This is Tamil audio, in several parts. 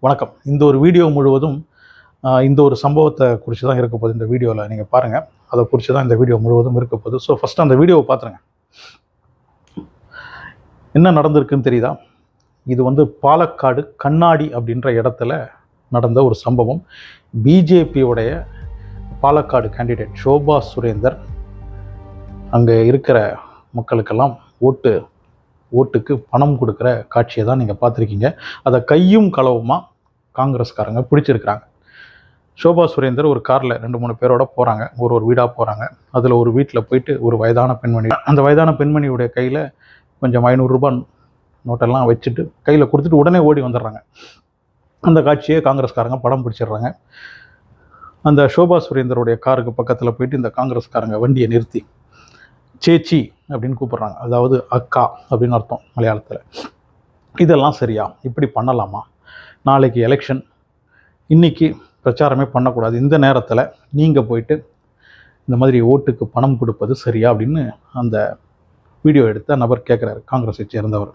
வணக்கம். இந்த ஒரு வீடியோ முழுவதும் இந்த ஒரு சம்பவத்தை குறித்து தான் இருக்க போகுது. இந்த வீடியோவில் நீங்கள் பாருங்கள், அதை குறித்து தான் இந்த வீடியோ முழுவதும் இருக்க போகுது. ஸோ ஃபஸ்ட்டு அந்த வீடியோவை பார்த்துருங்க. என்ன நடந்திருக்குன்னு தெரியுதா? இது பாலக்காடு கண்ணாடி அப்படின்ற இடத்துல நடந்த ஒரு சம்பவம். பிஜேபியோடைய பாலக்காடு கேண்டிடேட் ஷோபா சுரேந்தர் அங்கே இருக்கிற மக்களுக்கெல்லாம் ஓட்டுக்கு பணம் கொடுக்குற காட்சியை தான் நீங்கள் பார்த்துருக்கீங்க. அதை கையும் களவுமா காங்கிரஸ்காரங்க பிடிச்சிருக்கிறாங்க. ஷோபா சுரேந்தர் ஒரு காரில் 2-3 பேரோட போகிறாங்க. ஒரு வீடாக போகிறாங்க. அதில் ஒரு வீட்டில் போயிட்டு ஒரு வயதான பெண்மணி, அந்த வயதான பெண்மணியுடைய கையில் கொஞ்சம் 500 ரூபாய் நோட்டெல்லாம் வச்சுட்டு கையில் கொடுத்துட்டு உடனே ஓடி வந்துடுறாங்க. அந்த காட்சியை காங்கிரஸ்காரங்க படம் பிடிச்சிடுறாங்க. அந்த ஷோபா சுரேந்தருடைய காருக்கு பக்கத்தில் போயிட்டு இந்த காங்கிரஸ்காரங்க வண்டியை நிறுத்தி சேச்சி அப்படின்னு கூப்பிட்றாங்க. அதாவது அக்கா அப்படின்னு அர்த்தம் மலையாளத்தில். இதெல்லாம் சரியா? இப்படி பண்ணலாமா? நாளைக்கு எலெக்ஷன், இன்றைக்கி பிரச்சாரமே பண்ணக்கூடாது. இந்த நேரத்தில் நீங்கள் போயிட்டு இந்த மாதிரி ஓட்டுக்கு பணம் கொடுப்பது சரியா அப்படின்னு அந்த வீடியோ எடுத்த நபர் கேட்குறாரு, காங்கிரஸை சேர்ந்தவர்.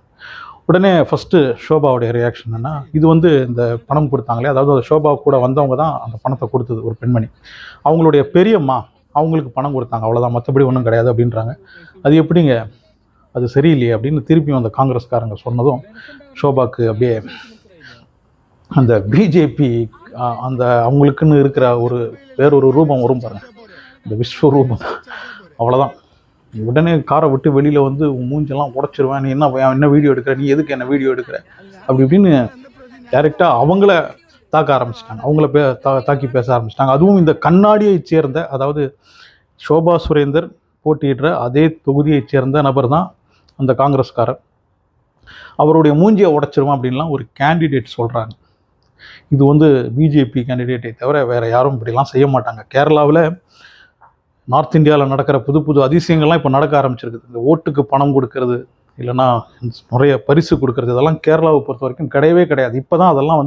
உடனே ஃபஸ்ட்டு ஷோபாவுடைய ரியாக்ஷன் என்னன்னா, இது இந்த பணம் கொடுத்தாங்களே, அதாவது ஷோபா கூட வந்தவங்க தான் அந்த பணத்தை கொடுத்தது, ஒரு பெண்மணி. அவங்களுடைய பெரியம்மா அவங்களுக்கு பணம் கொடுத்தாங்க, அவ்வளோதான், மற்றபடி ஒன்றும் கிடையாது அப்படின்றாங்க. அது எப்படிங்க, அது சரியில்லையே அப்படின்னு திருப்பியும் அந்த காங்கிரஸ்காரங்க சொன்னதும் ஷோபாக்கு அப்படியே அந்த பிஜேபி அந்த அவங்களுக்குன்னு இருக்கிற வேறொரு ரூபம் வரும் பாருங்க, இந்த விஸ்வரூபம், அவ்வளோதான். உடனே காரை விட்டு வெளியில் மூஞ்செல்லாம் உடச்சிருவேன், நீ என்ன வீடியோ எடுக்கிற, நீ எதுக்கு என்ன வீடியோ எடுக்கிற அப்படி இப்படின்னு டைரெக்டாக அவங்கள தாக்க ஆரம்பிச்சிட்டாங்க. அவங்கள தாக்கி பேச ஆரம்பிச்சிட்டாங்க. அதுவும் இந்த கண்ணாடியை சேர்ந்த, அதாவது ஷோபா சுரேந்தர் போட்டியிடுற அதே தொகுதியைச் சேர்ந்த நபர் தான் அந்த காங்கிரஸ்காரர். அவருடைய மூஞ்சியை உடைச்சிருவான் அப்படின்லாம் ஒரு கேண்டிடேட் சொல்கிறாங்க. இது பிஜேபி கேண்டிடேட்டை தவிர வேறு யாரும் இப்படிலாம் செய்ய மாட்டாங்க. கேரளாவில், நார்த் இந்தியாவில் நடக்கிற புது அதிசயங்கள்லாம் இப்போ நடக்க ஆரம்பிச்சிருக்குது. இந்த ஓட்டுக்கு பணம் கொடுக்கறது, இல்லைன்னா நிறைய பரிசு கொடுக்கறது, இதெல்லாம் கேரளாவை பொறுத்த வரைக்கும் கிடையவே கிடையாது. இப்போ தான் அதெல்லாம்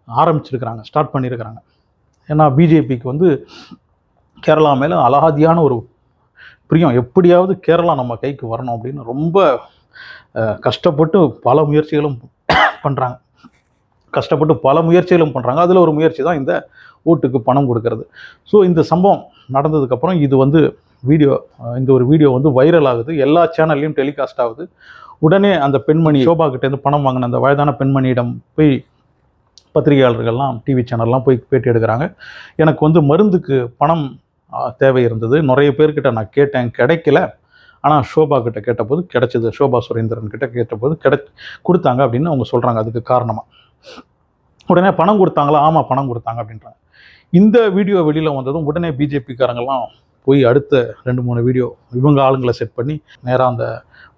ஆரம்பிச்சிருக்கிறாங்க, ஸ்டார்ட் பண்ணியிருக்கிறாங்க. ஏன்னா பிஜேபிக்கு கேரளா மேலே அலாதியான ஒரு பிரியம். எப்படியாவது கேரளா நம்ம கைக்கு வரணும் அப்படின்னு ரொம்ப கஷ்டப்பட்டு பல முயற்சிகளும் பண்ணுறாங்க. அதில் ஒரு முயற்சி தான் இந்த ஓட்டுக்கு பணம் கொடுக்கறது. ஸோ இந்த சம்பவம் நடந்ததுக்கப்புறம் இது இந்த ஒரு வீடியோ வைரல் ஆகுது, எல்லா சேனல்லையும் டெலிகாஸ்ட் ஆகுது. உடனே அந்த பெண்மணி, ஷோபா கிட்டேருந்து பணம் வாங்கின அந்த வயதான பெண்மணியிடம் போய் பத்திரிகையாளர்கள்லாம், டிவி சேனல்லாம் போய் பேட்டி எடுக்கிறாங்க. எனக்கு மருந்துக்கு பணம் தேவை இருந்தது, நிறைய பேர்கிட்ட நான் கேட்டேன், கிடைக்கல. ஆனால் ஷோபா கிட்ட கேட்டபோது கிடைச்சது, ஷோபா சுரேந்திரன் கிட்ட கேட்டபோது கொடுத்தாங்க அப்படின்னு அவங்க சொல்கிறாங்க. அதுக்கு காரணமாக உடனே பணம் கொடுத்தாங்களா? ஆமாம், பணம் கொடுத்தாங்க அப்படின்றாங்க. இந்த வீடியோ வெளியில் வந்ததும் உடனே பிஜேபிக்காரங்கெல்லாம் போய் அடுத்த 2-3 வீடியோ இவங்க ஆளுங்களை செட் பண்ணி நேராக அந்த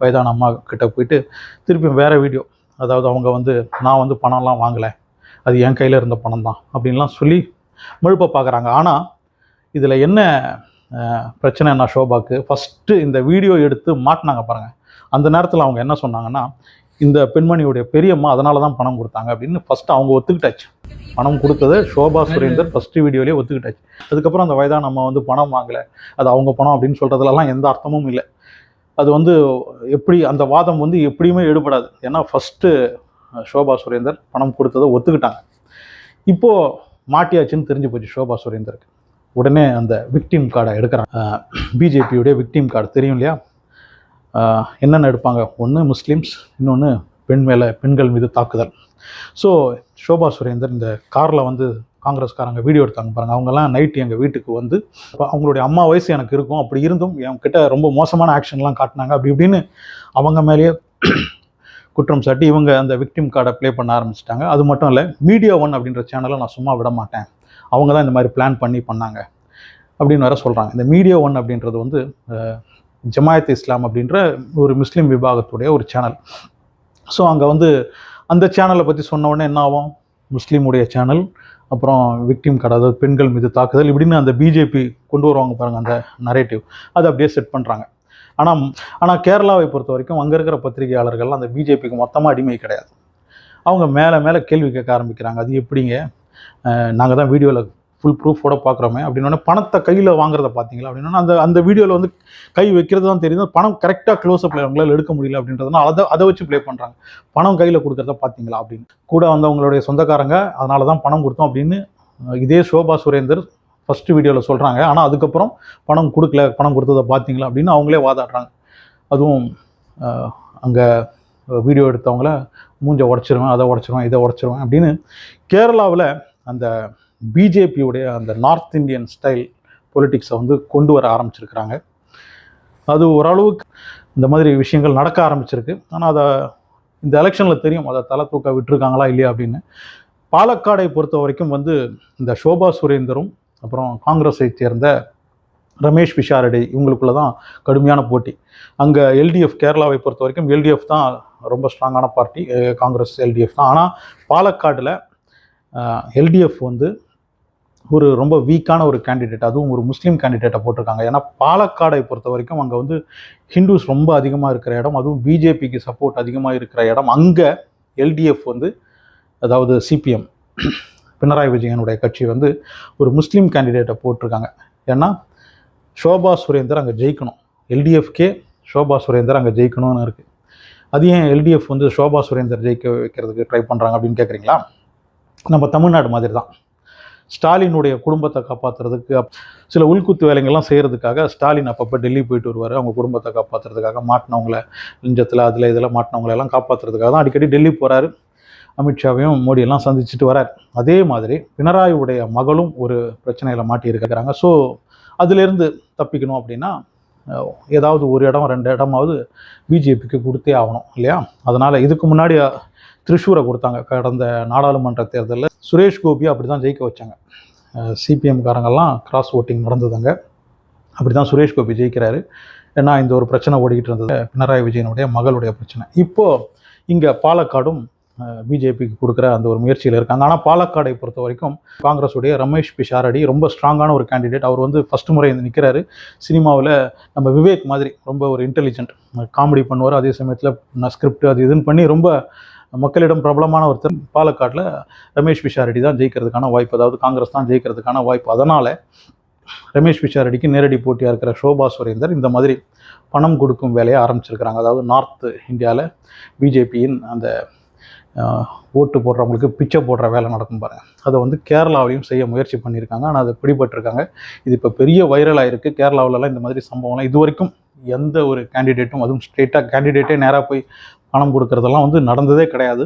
வயதான அம்மா கிட்ட போயிட்டு திருப்பியும் வேறு வீடியோ, அதாவது அவங்க நான் பணம்லாம் வாங்கலை, அது என் கையில் இருந்த பணம் தான் அப்படின்லாம் சொல்லி மழுப்ப பார்க்குறாங்க. ஆனால் இதில் என்ன பிரச்சனைனா, ஷோபாக்கு ஃபஸ்ட்டு இந்த வீடியோ எடுத்து மாட்டினாங்க பாருங்கள். அந்த நேரத்தில் அவங்க என்ன சொன்னாங்கன்னா, இந்த பெண்மணியுடைய பெரியம்மா அதனால தான் பணம் கொடுத்தாங்க அப்படின்னு ஃபஸ்ட்டு அவங்க ஒத்துக்கிட்டாச்சு. பணம் கொடுத்ததை ஷோபா சுரேந்தர் ஃபஸ்ட்டு வீடியோலேயே ஒத்துக்கிட்டாச்சு. அதுக்கப்புறம் அந்த வயதான அம்மா பணம் வாங்கலை, அது அவங்க பணம் அப்படின்னு சொல்கிறதுலலாம் எந்த அர்த்தமும் இல்லை. அது எப்படி அந்த வாதம் எப்படியுமே எடுபடாது. ஏன்னா ஃபஸ்ட்டு ஷோபா சுரேந்தர் பணம் கொடுத்ததை ஒத்துக்கிட்டாங்க. இப்போது மாட்டியாச்சுன்னு தெரிஞ்சு போச்சு ஷோபா சுரேந்தருக்கு. உடனே அந்த விக்டிம் கார்டை எடுக்கிறாங்க. பிஜேபியுடைய விக்டிம் கார்டு தெரியும் இல்லையா? என்னென்ன எடுப்பாங்க? ஒன்று முஸ்லீம்ஸ், இன்னொன்று பெண்கள் மீது தாக்குதல். ஸோ ஷோபா சுரேந்தர் இந்த காரில் காங்கிரஸ்காரங்க வீடியோ எடுத்தாங்க பாருங்கள். அவங்கெல்லாம் நைட்டு எங்கள் வீட்டுக்கு அவங்களுடைய அம்மா வயசு எனக்கு இருக்கும், அப்படி இருந்தும் என்கிட்ட ரொம்ப மோசமான ஆக்ஷன்லாம் காட்டினாங்க அப்படி இப்படின்னு அவங்க மேலேயே குற்றம் சாட்டி இவங்க அந்த விக்டிம் கார்டை ப்ளே பண்ண ஆரம்பிச்சிட்டாங்க. அது மட்டும் இல்லை, மீடியா ஒன் அப்படின்ற சேனலை நான் சும்மா விட மாட்டேன், அவங்க தான் இந்த மாதிரி பிளான் பண்ணாங்க அப்படின்னு வேற சொல்கிறாங்க. இந்த மீடியா ஒன் அப்படின்றது ஜமாயத் இஸ்லாம் அப்படின்ற ஒரு முஸ்லீம் விபாகத்துடைய ஒரு சேனல். ஸோ அங்கே அந்த சேனலை பற்றி சொன்ன உடனே என்ன ஆகும், முஸ்லீமுடைய சேனல், அப்புறம் விக்டிம் கார்டு, அதாவது பெண்கள் மீது தாக்குதல், இப்படின்னு அந்த பிஜேபி கொண்டு வருவாங்க பாருங்கள் அந்த நரேட்டிவ், அதை அப்படியே செட் பண்ணுறாங்க. ஆனால் கேரளாவை பொறுத்த வரைக்கும் அங்கே இருக்கிற பத்திரிகையாளர்கள்லாம் அந்த பிஜேபிக்கு மொத்தமாக அடிமை கிடையாது. அவங்க மேலே கேள்வி கேட்க ஆரம்பிக்கிறாங்க. அது எப்படிங்க, நாங்கள் தான் வீடியோவில் ஃபுல் ப்ரூஃபோட பார்க்குறோமே அப்படின்னா பணத்தை கையில் வாங்குறத பார்த்தீங்களா அப்படின்னா அந்த வீடியோவில் வந்து கை வைக்கிறது தான் தெரியுது, பணம் கரெக்டாக க்ளோஸ்அப்பில் அவங்களால எடுக்க முடியல அப்படின்றதுனால அதை வச்சு ப்ளே பண்ணுறாங்க. பணம் கையில் கொடுக்குறத பார்த்தீங்களா அப்படின்னு. கூட வந்தவங்களுடைய சொந்தக்காரங்க அதனால தான் பணம் கொடுத்தோம் அப்படின்னு இதே ஷோபா சுரேந்தர் ஃபஸ்ட்டு வீடியோவில் சொல்கிறாங்க. ஆனால் அதுக்கப்புறம் பணம் கொடுக்கல, பணம் கொடுத்ததை பார்த்தீங்களா அப்படின்னு அவங்களே வாதாடுறாங்க. அதுவும் அங்கே வீடியோ எடுத்தவங்கள மூஞ்சை உடச்சிருவேன், அதை உடச்சிருவேன், இதை உடச்சிருவேன் அப்படின்னு கேரளாவில் அந்த பிஜேபியுடைய அந்த நார்த் இந்தியன் ஸ்டைல் பொலிட்டிக்ஸை வந்து கொண்டு வர ஆரம்பிச்சிருக்கிறாங்க. அது ஓரளவுக்கு இந்த மாதிரி விஷயங்கள் நடக்க ஆரம்பிச்சிருக்கு. ஆனால் அதை இந்த எலெக்ஷனில் தெரியும் அதை தலை தூக்க விட்டுருக்காங்களா இல்லையா அப்படின்னு. பாலக்காடை பொறுத்த வரைக்கும் வந்து இந்த ஷோபா சுரேந்தரும் அப்புறம் காங்கிரஸை சேர்ந்த ரமேஷ் பிஷாரடி இவங்களுக்குள்ள தான் கடுமையான போட்டி. அங்கே எல்டிஎஃப் கேரளாவை பொறுத்த வரைக்கும் எல்டிஎஃப் தான் ரொம்ப ஸ்ட்ராங்கான பார்ட்டி, காங்கிரஸ் எல்டிஎஃப் தான். ஆனால் பாலக்காடில் எல்டிஎஃப் வந்து ஒரு ரொம்ப வீக்கான ஒரு கேண்டிடேட், அதுவும் ஒரு முஸ்லீம் கேண்டிடேட்டை போட்டிருக்காங்க. ஏன்னா பாலக்காடை பொறுத்த வரைக்கும் அங்கே வந்து ஹிந்துஸ் ரொம்ப அதிகமாக இருக்கிற இடம், அதுவும் பிஜேபிக்கு சப்போர்ட் அதிகமாக இருக்கிற இடம். அங்கே எல்டிஎஃப் வந்து அதாவது சிபிஎம் பினராயி விஜயனுடைய கட்சி வந்து ஒரு முஸ்லீம் கேண்டிடேட்டை போட்டிருக்காங்க. ஏன்னா ஷோபா சுரேந்தர் அங்கே ஜெயிக்கணும், எல்டிஎஃப்கே ஷோபா சுரேந்தர் அங்கே ஜெயிக்கணும்னு இருக்குது. அது ஏன் எல்டிஎஃப் வந்து ஷோபா சுரேந்தர் ஜெயிக்க வைக்கிறதுக்கு ட்ரை பண்ணுறாங்க அப்படின்னு கேட்குறீங்களா? நம்ம தமிழ்நாடு மாதிரி தான். ஸ்டாலினுடைய குடும்பத்தை காப்பாற்றுறதுக்கு சில உள்குத்து வேலைகள்லாம் செய்கிறதுக்காக ஸ்டாலின் அப்பப்போ டெல்லி போயிட்டு வருவார். அவங்க குடும்பத்தை காப்பாற்றுறதுக்காக மாட்டினவங்கள லஞ்சத்தில் அதில் இதில் மாட்டினவங்களெல்லாம் காப்பாற்றுறதுக்காக தான் அடிக்கடி டெல்லி போகிறாரு. அமித்ஷாவையும் மோடியெல்லாம் சந்திச்சுட்டு வரார். அதே மாதிரி பினராயியுடைய மகளும் ஒரு பிரச்சனையில் மாட்டியிருக்கிறாங்க. ஸோ அதிலேருந்து தப்பிக்கணும் அப்படின்னா ஏதாவது ஒரு இடம் 2 இடமாவது பிஜேபிக்கு கொடுத்தே ஆகணும் இல்லையா? அதனால் இதுக்கு முன்னாடி திரிசூரை கொடுத்தாங்க. கடந்த நாடாளுமன்ற தேர்தலில் சுரேஷ் கோபியை அப்படி தான் ஜெயிக்க வச்சாங்க. சிபிஎம்காரங்கெல்லாம் கிராஸ் ஓட்டிங் நடந்ததுங்க. அப்படி தான் சுரேஷ் கோபி ஜெயிக்கிறாரு. ஏன்னா இந்த ஒரு பிரச்சனை ஓடிக்கிட்டு இருந்தது, பினராயி விஜயனுடைய மகளுடைய பிரச்சனை. இப்போது இங்கே பாலக்காடும் பிஜேபிக்கு கொடுக்குற அந்த ஒரு முயற்சியில் இருக்காங்க. ஆனால் பாலக்காடை பொறுத்த வரைக்கும் காங்கிரஸுடைய ரமேஷ் பிஷாரடி ரொம்ப ஸ்ட்ராங்கான ஒரு கேண்டிடேட். அவர் வந்து ஃபஸ்ட்டு முறை நிற்கிறாரு. சினிமாவில் நம்ம விவேக் மாதிரி ரொம்ப ஒரு இன்டெலிஜென்ட், காமெடி பண்ணுவார், அதே சமயத்தில் ஸ்கிரிப்ட் அது இதுன்னு பண்ணி ரொம்ப மக்களிடம் பிரபலமான ஒருத்தர். பாலக்காட்டில் ரமேஷ் பிஷாரடி தான் ஜெயிக்கிறதுக்கான வாய்ப்பு, அதாவது காங்கிரஸ் தான் ஜெயிக்கிறதுக்கான வாய்ப்பு. அதனால் ரமேஷ் பிஷாரடிக்கு நேரடி போட்டியாக இருக்கிற ஷோபா சுரேந்தர் இந்த மாதிரி பணம் கொடுக்கும் வேலையை ஆரம்பிச்சிருக்கிறாங்க. அதாவது நார்த் இந்தியாவில் பிஜேபியின் அந்த ஓட்டு போடுறவங்களுக்கு பிச்சை போடுற வேலை நடக்கும் பாருங்கள், அதை வந்து கேரளாவிலையும் செய்ய முயற்சி பண்ணியிருக்காங்க. ஆனால் அதை பிடிபட்டிருக்காங்க. இது இப்போ பெரிய வைரலாக இருக்குது. கேரளாவிலலாம் இந்த மாதிரி சம்பவம்லாம் இது வரைக்கும் எந்த ஒரு கேண்டிடேட்டும், அதுவும் ஸ்ட்ரெயிட்டாக கேண்டிடேட்டே நேராக போய் பணம் கொடுக்கறதெல்லாம் வந்து நடந்ததே கிடையாது.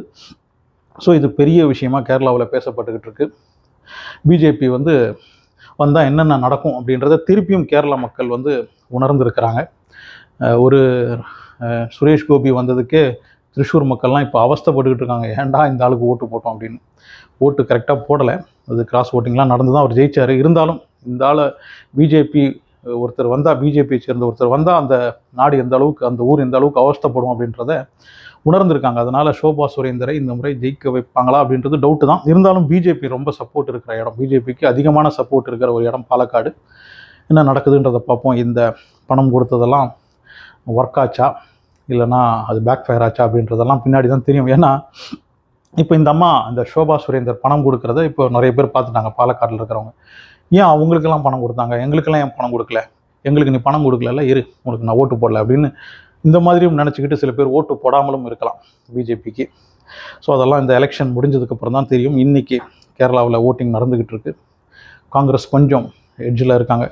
ஸோ இது பெரிய விஷயமா கேரளாவில் பேசப்பட்டுக்கிட்டு இருக்கு. பிஜேபி வந்து வந்தால் என்னென்ன நடக்கும் அப்படின்றத திருப்பியும் கேரளா மக்கள் வந்து உணர்ந்துருக்கிறாங்க. ஒரு சுரேஷ் கோபி வந்ததுக்கே திரிசூர் மக்கள்லாம் இப்போ அவஸ்தைப்பட்டுக்கிட்டு இருக்காங்க, ஏன்டா இந்த ஆளுக்கு ஓட்டு போட்டோம் அப்படின்னு. ஓட்டு கரெக்டாக போடலை, அது கிராஸ் ஓட்டிங்லாம் நடந்து தான் அவர் ஜெயிச்சார். இருந்தாலும் இந்த ஆள் பிஜேபி ஒருத்தர் வந்தால், பிஜேபியை சேர்ந்த ஒருத்தர் வந்தால் அந்த நாடு எந்த அளவுக்கு, அந்த ஊர் எந்த அளவுக்கு அவஸ்தைப்படும் அப்படின்றத உணர்ந்திருக்காங்க. அதனால் ஷோபா சுரேந்தரை இந்த முறை ஜெயிக்க வைப்பாங்களா அப்படின்றது டவுட்டு தான். இருந்தாலும் பிஜேபி ரொம்ப சப்போர்ட் இருக்கிற இடம், பிஜேபிக்கு அதிகமான சப்போர்ட் இருக்கிற ஒரு இடம் பாலக்காடு. என்ன நடக்குதுன்றதை பார்ப்போம். இந்த பணம் கொடுத்ததெல்லாம் ஒர்க் ஆச்சா இல்லைனா அது பேக் ஃபயர் ஆச்சா அப்படின்றதெல்லாம் பின்னாடி தான் தெரியும். ஏன்னா இப்போ இந்த அம்மா இந்த ஷோபா சுரேந்தர் பணம் கொடுக்குறத இப்போ நிறைய பேர் பார்த்துட்டாங்க. பாலக்காட்டில் இருக்கிறவங்க ஏன் அவங்களுக்கெல்லாம் பணம் கொடுத்தாங்க, எங்களுக்கெல்லாம் ஏன் பணம் கொடுக்கல, எங்களுக்கு நீ பணம் கொடுக்கல, இரு உங்களுக்கு நான் ஓட்டு போடல அப்படின்னு இந்த மாதிரியும் நினச்சிக்கிட்டு சில பேர் ஓட்டு போடாமலும் இருக்கலாம் பிஜேபிக்கு. ஸோ அதெல்லாம் இந்த எலெக்ஷன் முடிஞ்சதுக்கப்புறம் தான் தெரியும். இன்றைக்கி கேரளாவில் ஓட்டிங் நடந்துக்கிட்டு இருக்கு. காங்கிரஸ் கொஞ்சம் எட்ஜில் இருக்காங்க.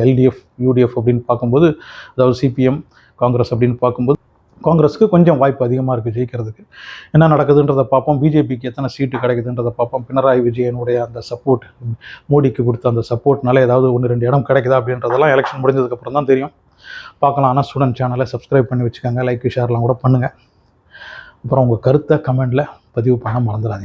எல்டிஎஃப் யூடிஎஃப் அப்படின்னு பார்க்கும்போது, அதாவது சிபிஎம் காங்கிரஸ் அப்படின்னு பார்க்கும்போது காங்கிரஸுக்கு கொஞ்சம் வாய்ப்பு அதிகமாக இருக்குது ஜெயிக்கிறதுக்கு. என்ன நடக்குதுன்றதை பார்ப்போம். பிஜேபிக்கு எத்தனை சீட்டு கிடைக்குதுன்றதை பார்ப்போம். பினராயி விஜயனுடைய அந்த சப்போர்ட், மோடிக்கு கொடுத்த அந்த சப்போர்ட்னால ஏதாவது 1-2 இடம் கிடைக்குதா அப்படின்றதெல்லாம் எலெக்ஷன் முடிஞ்சதுக்கப்புறம் தான் தெரியும். பார்க்கலாம். ஆனால் ஸ்டூடெண்ட் சேனலை சப்ஸ்கிரைப் பண்ணி வச்சுக்கோங்க, லைக் ஷேர்லாம் கூட பண்ணுங்கள். அப்புறம் உங்கள் கருத்தை கமெண்டில் பதிவு பண்ண மறந்துடாதீங்க.